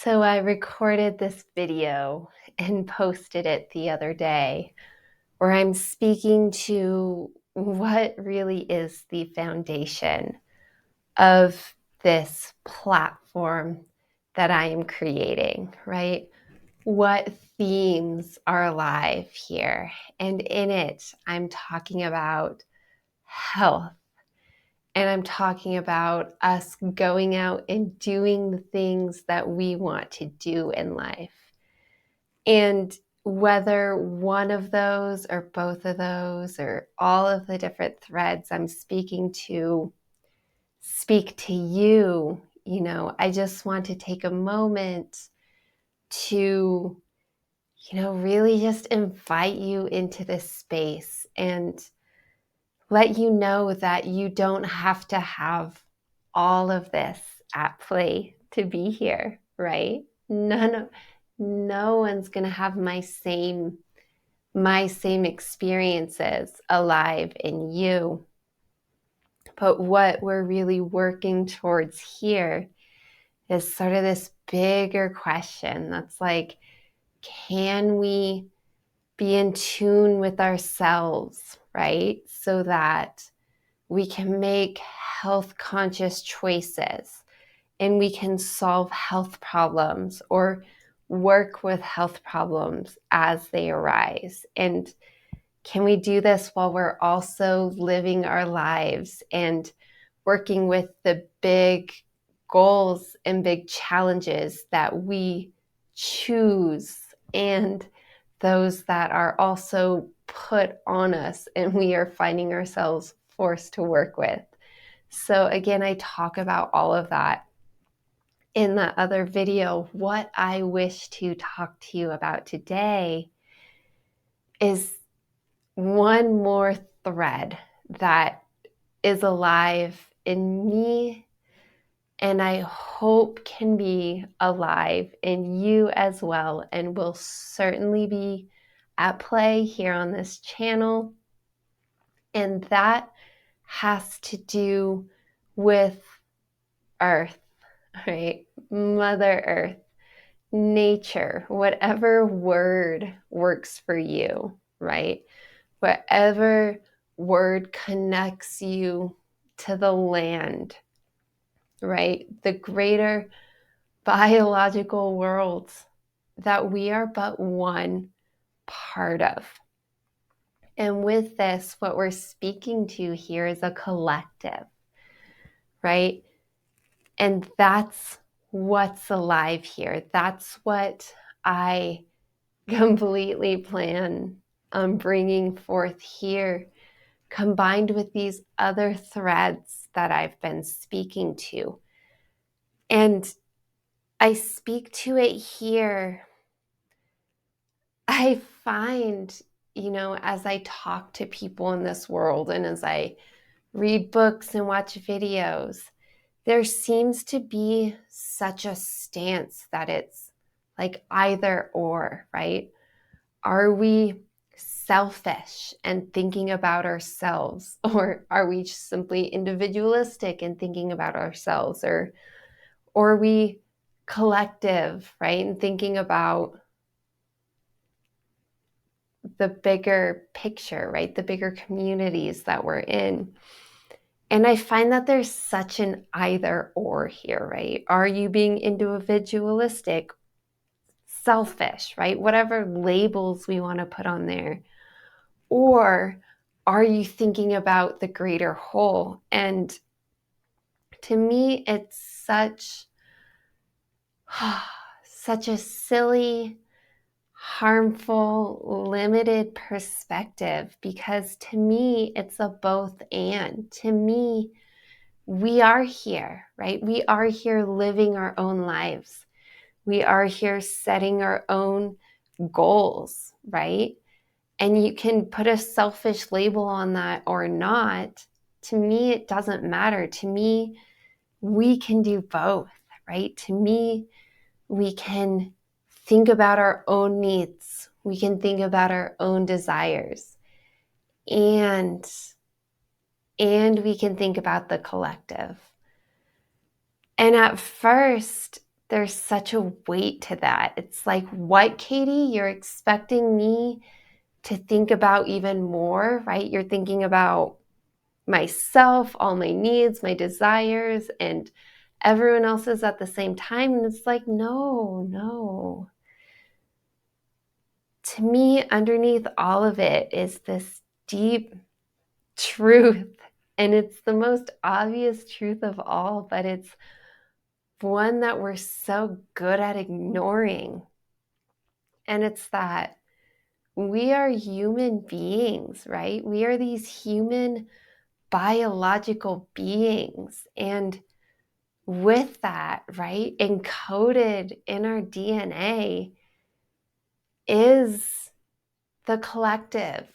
So I recorded this video and posted it the other day where I'm speaking to what really is the foundation of this platform that I am creating, right? What themes are alive here? And in it, I'm talking about health. And I'm talking about us going out and doing the things that we want to do in life. And whether one of those or both of those or all of the different threads I'm speaking to speak to you, I just want to take a moment to, really just invite you into this space and let you know that you don't have to have all of this at play to be here, right? No one's going to have my same experiences alive in you. But what we're really working towards here is sort of this bigger question that's like, can we be in tune with ourselves, right? So that we can make health conscious choices and we can solve health problems or work with health problems as they arise. And can we do this while we're also living our lives and working with the big goals and big challenges that we choose and those that are also put on us and we are finding ourselves forced to work with. So again, I talk about all of that in that other video. What I wish to talk to you about today is one more thread that is alive in me and I hope can be alive in you as well and will certainly be at play here on this channel. And that has to do with Earth, right? Mother Earth, nature, whatever word works for you, right? Whatever word connects you to the land, right? The greater biological world that we are but one part of. And with this, what we're speaking to here is a collective, right? And that's what's alive here. That's what I completely plan on bringing forth here, combined with these other threads that I've been speaking to. And I speak to it here. I find, as I talk to people in this world and as I read books and watch videos, there seems to be such a stance that it's like either or, right? Are we selfish and thinking about ourselves, or are we simply individualistic and thinking about ourselves, or are we collective, right? And thinking about the bigger picture, right? The bigger communities that we're in. And I find that there's such an either or here, right? Are you being individualistic, selfish, right? Whatever labels we want to put on there. Or are you thinking about the greater whole? And to me, it's such a silly, harmful, limited perspective, because to me, it's a both and. To me, we are here, right? We are here living our own lives. We are here setting our own goals, right? And you can put a selfish label on that or not. To me, it doesn't matter. To me, we can do both, right? To me, we can think about our own needs. We can think about our own desires. And we can think about the collective. And at first, there's such a weight to that. It's like, what, Katie? You're expecting me to think about even more, right? You're thinking about myself, all my needs, my desires, and everyone else's at the same time. And it's like, no. To me, underneath all of it is this deep truth. And it's the most obvious truth of all, but it's one that we're so good at ignoring. And it's that we are human beings, right? We are these human biological beings. And with that, right, encoded in our DNA is the collective,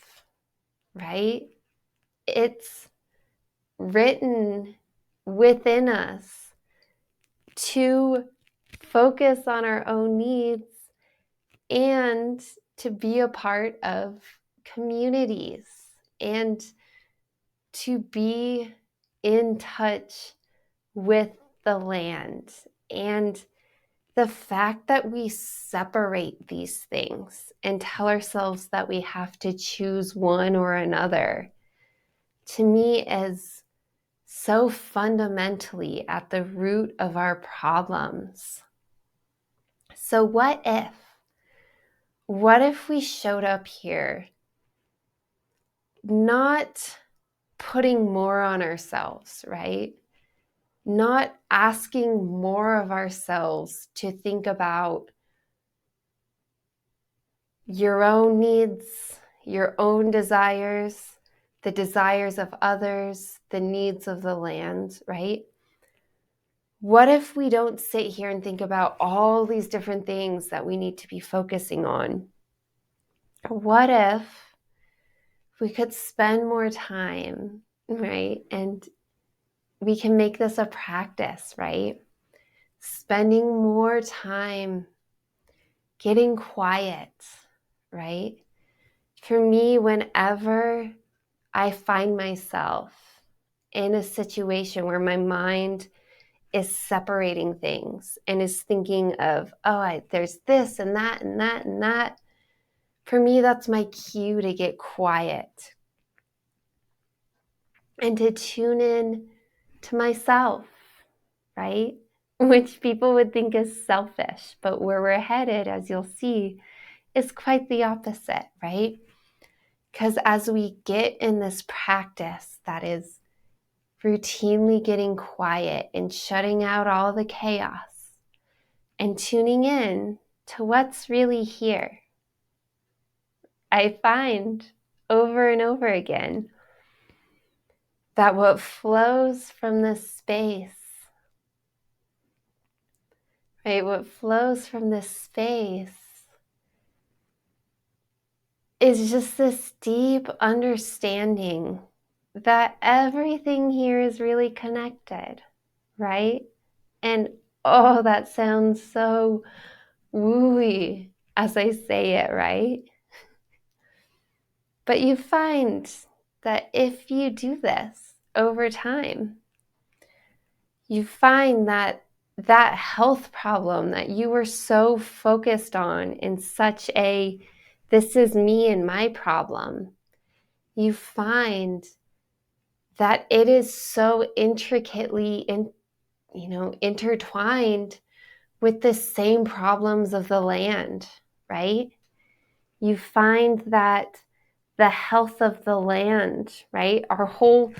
right? It's written within us to focus on our own needs and to be a part of communities and to be in touch with the land. And the fact that we separate these things and tell ourselves that we have to choose one or another, to me, is so fundamentally at the root of our problems. So what if we showed up here not putting more on ourselves, right? Not asking more of ourselves to think about your own needs, your own desires, the desires of others, the needs of the land, right? What if we don't sit here and think about all these different things that we need to be focusing on? What if we could spend more time, right? And we can make this a practice, right? Spending more time getting quiet, right? For me, whenever I find myself in a situation where my mind is separating things and is thinking of, there's this and that and that and that, for me, that's my cue to get quiet and to tune in to myself, right? Which people would think is selfish, but where we're headed, as you'll see, is quite the opposite, right? Because as we get in this practice that is routinely getting quiet and shutting out all the chaos and tuning in to what's really here, I find over and over again that what flows from this space, right, what flows from this space is just this deep understanding that everything here is really connected, right? And oh, that sounds so wooey as I say it, right? But you find that if you do this over time, you find that that health problem that you were so focused on in such a, this is me and my problem, you find that it is so intricately intertwined with the same problems of the land, right? You find that the health of the land, right? Our whole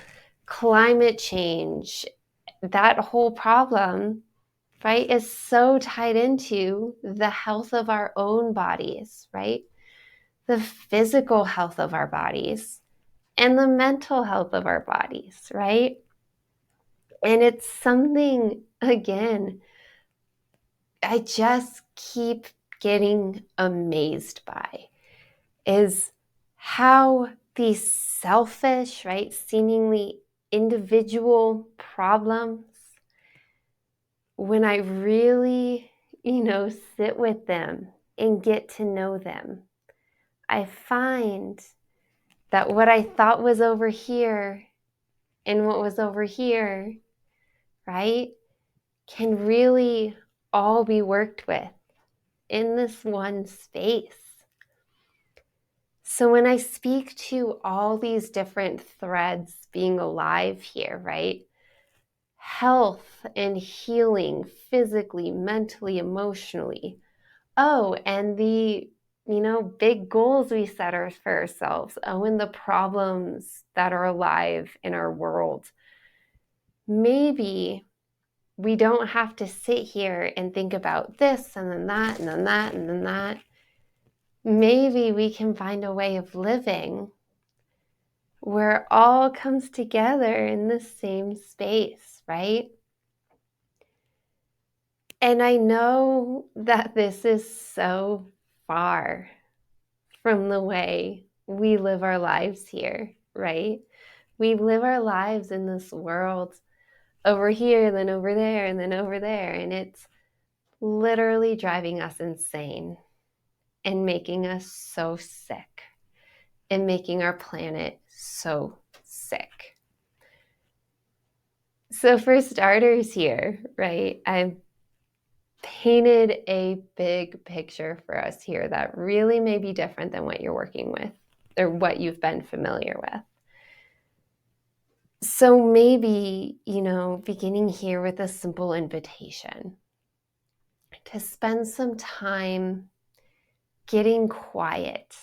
climate change, that whole problem, right, is so tied into the health of our own bodies, right? The physical health of our bodies and the mental health of our bodies, right? And it's something, again, I just keep getting amazed by, is how these selfish, right, seemingly individual problems, when I really, sit with them and get to know them, I find that what I thought was over here and what was over here, right, can really all be worked with in this one space. So when I speak to all these different threads being alive here, right? Health and healing physically, mentally, emotionally. Oh, and the, big goals we set for ourselves. Oh, and the problems that are alive in our world. Maybe we don't have to sit here and think about this and then that and then that and then that. Maybe we can find a way of living where it all comes together in the same space, right? And I know that this is so far from the way we live our lives here, right? We live our lives in this world over here, then over there, and then over there, and it's literally driving us insane and making us so sick and making our planet so sick. So for starters here, right, I've painted a big picture for us here that really may be different than what you're working with or what you've been familiar with. So maybe, beginning here with a simple invitation to spend some time getting quiet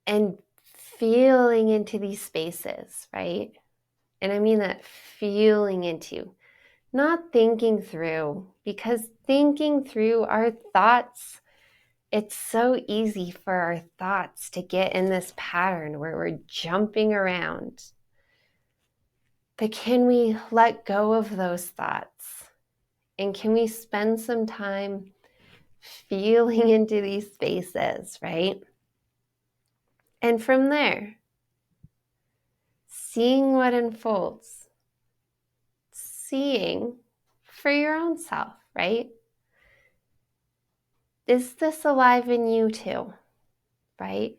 and feeling into these spaces, right? And I mean that feeling into, not thinking through, because thinking through our thoughts, it's so easy for our thoughts to get in this pattern where we're jumping around. But can we let go of those thoughts? And can we spend some time feeling into these spaces, right? And from there, seeing what unfolds, seeing for your own self, right? Is this alive in you too, right?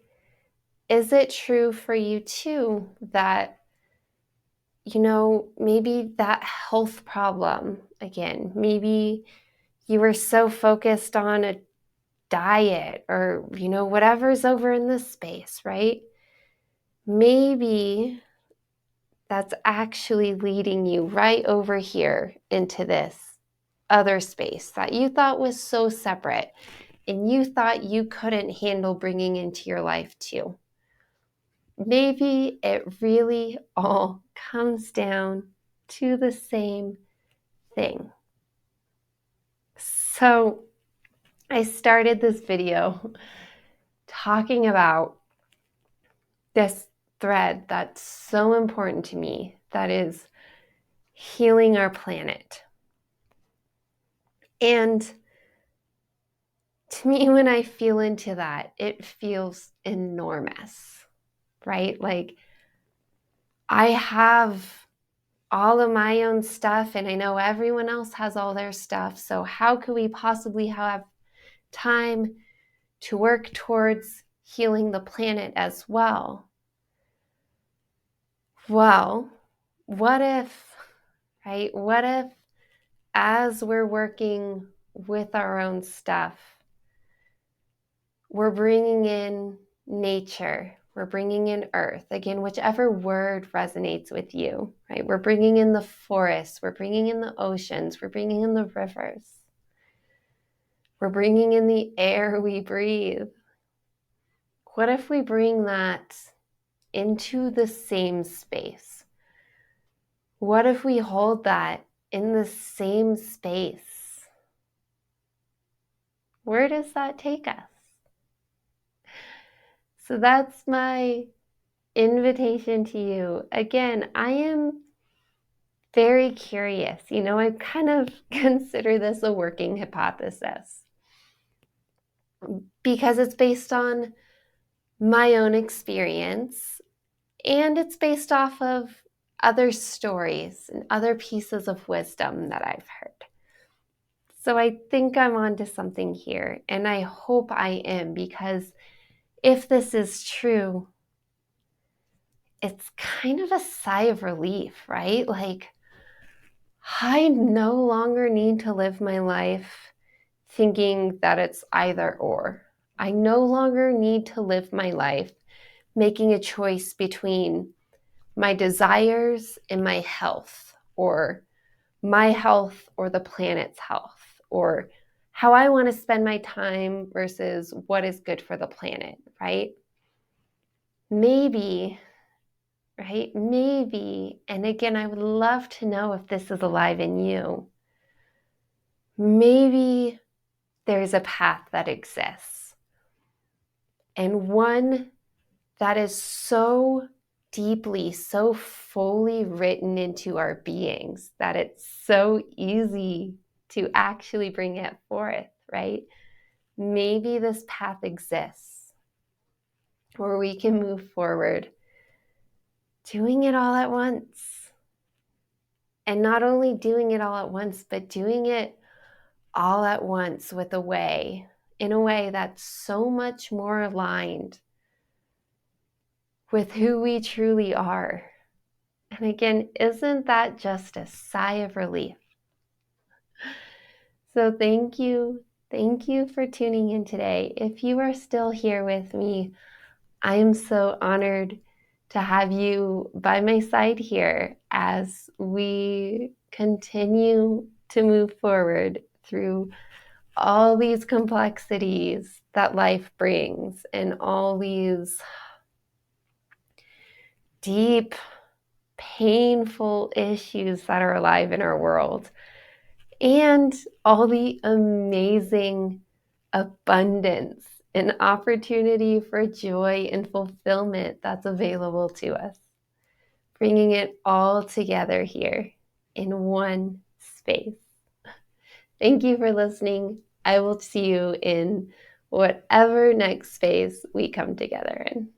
Is it true for you too that, maybe that health problem, again, maybe you were so focused on a diet or, whatever's over in this space, right? Maybe that's actually leading you right over here into this other space that you thought was so separate and you thought you couldn't handle bringing into your life too. Maybe it really all comes down to the same thing. So I started this video talking about this thread that's so important to me, that is healing our planet. And to me, when I feel into that, it feels enormous, right? Like I have all of my own stuff and I know everyone else has all their stuff. So how could we possibly have time to work towards healing the planet as well? Well, what if, right? What if as we're working with our own stuff, we're bringing in nature, we're bringing in earth, again, whichever word resonates with you, right? We're bringing in the forests, we're bringing in the oceans, we're bringing in the rivers, we're bringing in the air we breathe. What if we bring that into the same space? What if we hold that in the same space? Where does that take us? So that's my invitation to you. Again, I am very curious. I kind of consider this a working hypothesis because it's based on my own experience and it's based off of other stories and other pieces of wisdom that I've heard. So I think I'm onto something here, and I hope I am, because if this is true, it's kind of a sigh of relief, right? Like, I no longer need to live my life thinking that it's either or. I no longer need to live my life making a choice between my desires and my health, or my health or the planet's health, or how I want to spend my time versus what is good for the planet, right? Maybe, right? Maybe, and again, I would love to know if this is alive in you. Maybe there's a path that exists, and one that is so deeply, so fully written into our beings that it's so easy to actually bring it forth, right? Maybe this path exists where we can move forward doing it all at once. And not only doing it all at once, but doing it all at once with in a way that's so much more aligned with who we truly are. And again, isn't that just a sigh of relief? So thank you. Thank you for tuning in today. If you are still here with me, I am so honored to have you by my side here as we continue to move forward through all these complexities that life brings and all these deep, painful issues that are alive in our world, and all the amazing abundance and opportunity for joy and fulfillment that's available to us. Bringing it all together here in one space. Thank you for listening. I will see you in whatever next space we come together in.